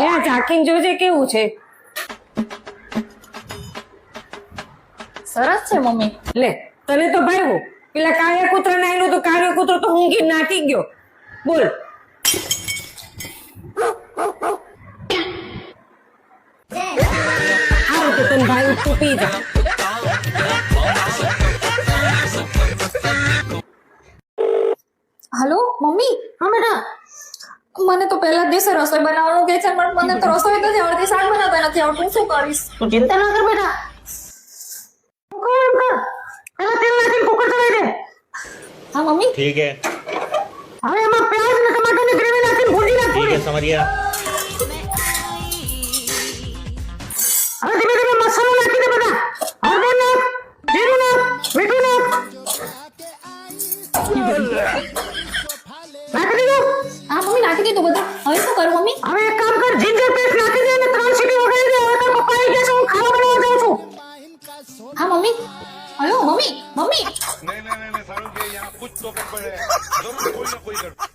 યા ચાખીને જોજે કેવું છે. સરસ છે મમ્મી. લે તને તો ભાવ્યું. પેલા કાળિયા કૂતરાને આયનું તો કાળિયો કૂતરો તો ઊંઘી નાઠી ગયો. બોલ. હારું તો તને ભાઈ તું પી જા. Hello mummy. હા બેટા. મને તો પહેલા જ દિવસે રસોઈ બનાવવાનું કહે છે પણ મને તો રસોઈ તો આવડતી, શાક બનાવતા નથી આવડતું. શું કરીશ? તું ચિંતા ના કર બેટા. પેલા તેલ નાખીને કુકર ચડાવી દે. હા મમ્મી. ठीक है હવે એમાં પ્યાજ અને ટમાટરની ગ્રેવી નાખીને ભૂંજી નાખ ठीक થોડી. है समझ गया હવે ધીમે ધીમે મસાલો નાખી દે બધા. હળદર નાખ, જીરું નાખ, મીઠું નાખ. નાખી દીધું? હા મમ્મી નાખી દીધું બધું. હવે શું કરું મમ્મી? હવે એક કામ કર, જિંજર પેસ્ટ નાખી દે અને 3 સીટી વગાડી દે. હવે તારા પપ્પા આવી ગયા છે, હું ખાવા બનાવવા જાઉં છું. હા મમ્મી. અયો mummy mummy. नहीं नहीं नहीं सारुण के यहाँ कुछ तो गड़बड़ है जरूर कोई ना कोई गड़बड़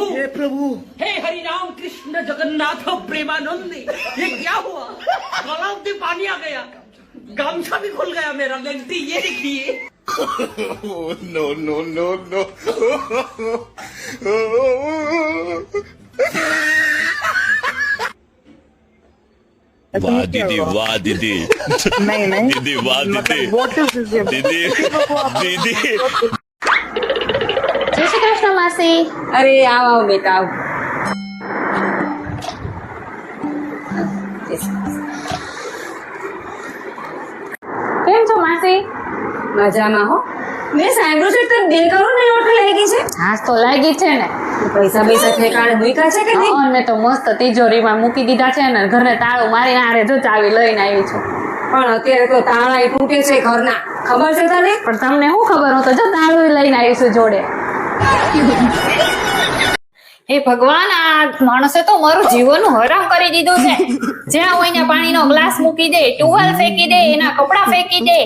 हे प्रभु हे हरि राम कृष्ण जगन्नाथ प्रेमानंद ये क्या हुआ? तालाब में पानी आ गया, गामछा भी खुल गया मेरा। लेंटी ये देखिए। नो नो नो नो वाह दीदी वाह दीदी नहीं नहीं दीदी वाह दीदी what is this? दीदी दीदी જય શ્રી કૃષ્ણ માસી. અરે આવ આવ બેટા આવ. કેમ છો માસી? મજામાં હો. મેં સાંભળ્યું છે કે દેવકારો ને ઓઠ લાગી છે. હાસ તો લાગી છે ને. પૈસા પૈસા ઠેકાણે મૂક્યા છે કે નહીં? અને તો મસ્ત તિજોરીમાં મૂકી દીધા છે ને ઘરને તાળું મારીને આરે જો ચાવી લઈને આવી છું. પણ અત્યારે તો તાળા તૂટે છે ઘરના. ખબર છે તને? પણ તમને શું ખબર હતો? જો તાળું લઈને આવીશું જોડે. હે ભગવાન, આ માણસે તો મારું જીવનનું હરામ કરી દીધું છે. જ્યાં હોય ત્યાં પાણીનો ગ્લાસ મૂકી દે, ટુવાલ ફેંકી દે, એના કપડાં ફેંકી દે.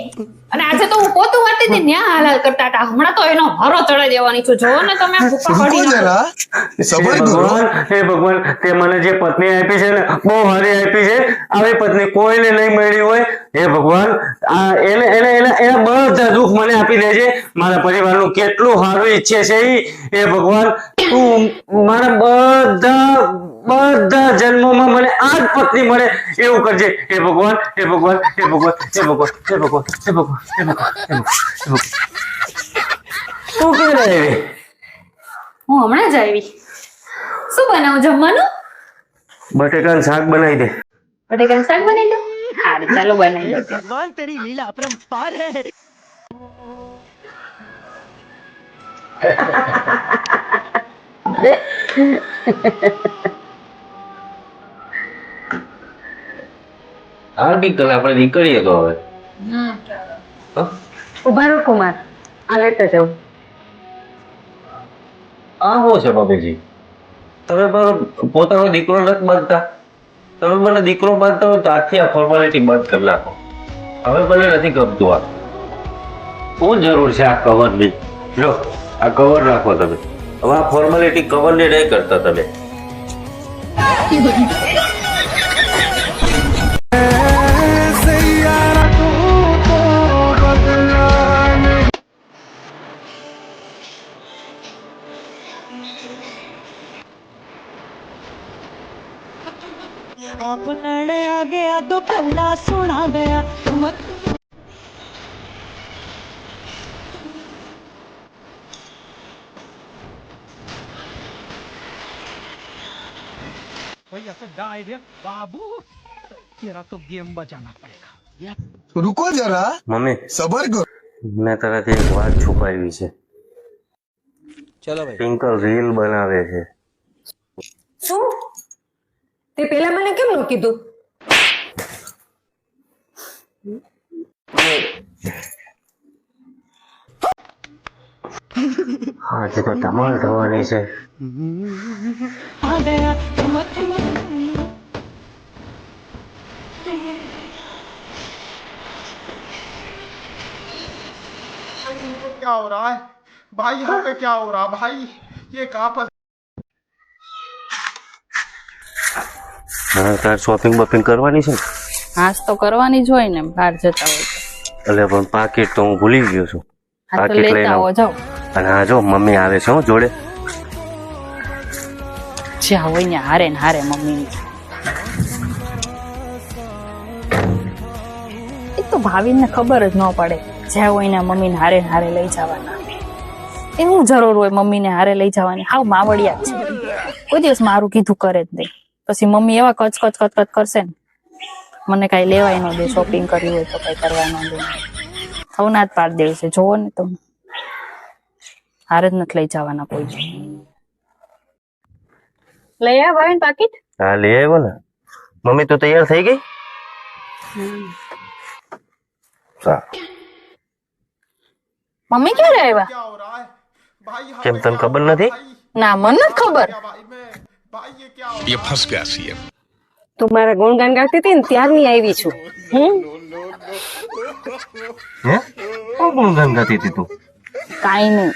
અને આજે તો હું પોતું વાળતી હતી ત્યાં હાલાલ કરતા હતા. હમણાં તો એનો હરો ચડાઈ દેવાની છું. જોવો ને તમે ભૂકા પડી નાખો. હે ભગવાન, તે મને જે પત્ની આપી છે ને બહુ સારી આપી છે. આવી પત્ની કોઈને નહીં મળી હોય. હે ભગવાન, આ એને એને એના એના બધા દુઃખ મને આપી દેજે. મારા પરિવારનું કેટલું સારું ઈચ્છે છે ઈ. હે ભગવાન, તું મારા બધા જન્મોમાં મને આ જ પત્ની મળે એવું કરજે. હે ભગવાન, હે ભગવાન, હે ભગવાન, હે ભગવાન, હે ભગવાન, હે ભગવાન, હે ભગવાન, હે ભગવાન. તું ક્યારે આવી? હું હમણાં જ આવી. શું બનાવું જમવાનું? બટેકાનું શાક બનાવી દે. બટેકાનું શાક બનાવી દો. સારું ચાલો બનાવી દો. भगवान तेरी लीला अपरंपार है. હાર્દિક કલા આપણે નીકળીએ તો હવે. ઉભા રહો કુમાર, આ લેતા જાઓ. આ શું છે બાપુજી? તમે મારો પોતાનો દીકરો નથી માનતા. તમે મને દીકરો માનતા હોય તો આજથી આ ફોર્માલિટી બંધ કરી નાખો. હવે મને નથી ગમતું આ. શું જરૂર છે આ કવરની? જો આ કવર રાખો તમે. હવે આ ફોર્માલિટી કવરની નહીં કરતા તમે. आप लड़े आ गया तो पहला सुना गया. रुको जरा મમ્મી, सबर करो. મેં તારાથી એક વાત છુપાવી છે. चलो भाई પિંકલ રીલ બનાવે છે. શું? તે પેલા મને કેમ ન કીધું? આજે તો ધમાલ થવાની છે. आ गया क्या हो रहा है भाई? यहाँ पे क्या हो रहा भाई? ये कहाँ पर હા તાર શોપિંગ બોપિંગ કરવાની છે ને? હાસ તો કરવાની જ હોય ને બહાર જતા હોય તો. એટલે પણ પાકીટ તો હું ભૂલી ગયો છું. હા તો પાકીટ લઈને લેતા આવો આવું. જાઓ. અને હા જો મમ્મી આવે છે હો જોડે. જ્યાં હોય ને હારે ને હારે મમ્મી. એ તો ભાવિનને ખબર જ ન પડે જ્યાં હોય ને મમ્મીને હારે ને હારે લઈ જવાના. એ હું જરૂર હોય મમ્મીને હારે લઈ જવાની? હાવ માવડિયા જ છે. કોઈ દિવસ મારું કીધું કરે જ નહીં. પછી મમ્મી એવા કચ કચ કચ કચ કરશે ને મને કઈ લેવાય ન દે. શોપિંગ કરવી હોય તો કઈ કરવા ન દે. હવે ના જ પાડ દેવું છે. જોવો ને તમે હારે જ નથી લઈ જવાના કોઈ. લઈ આવ્યા ભાવિન પાકીટ? હા લઈ આવ્યો ને. મમ્મી તું તૈયાર થઈ ગઈ? સારું. મમ્મી ક્યારે આવ્યા? क्या हो रहा है भाई? यहाँ કેમ पे તને क्या ખબર हो रहा है નથી? भाई? ના મને નથી ખબર. क्या भाई भाई ये क्या हो ये फंस गया सीएम। તું મારા ગુણગાન ગાતી હતી ને ત્યારની આવી છું. હે કોણ ગુણગાન ગાતી હતી તું? કાઈ નહીં.